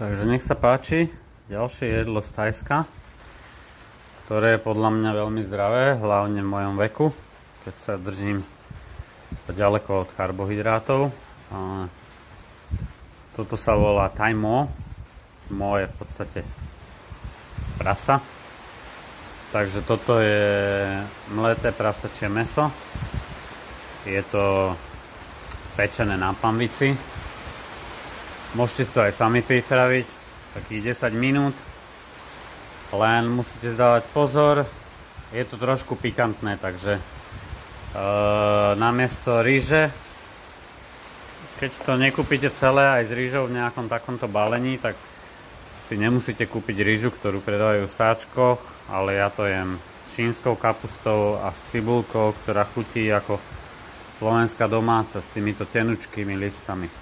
Takže nech sa páči, ďalšie jedlo z Thajska, ktoré je podľa mňa veľmi zdravé, hlavne v mojom veku, keď sa držím ďaleko od karbohydrátov. Toto sa volá Thai Mo. Mo je v podstate prasa. Takže toto je mleté prasačie mäso. Je to pečené na panvici. Môžete si to aj sami pripraviť, takých 10 minút. Len musíte zdávať pozor, je to trošku pikantné, takže namiesto ryže, keď to nekúpite celé aj s rýžou v nejakom takomto balení, tak si nemusíte kúpiť rýžu, ktorú predávajú v sáčkoch, ale ja to jem s čínskou kapustou a s cibulkou, ktorá chutí ako slovenská domáca s týmito tenučkými listami.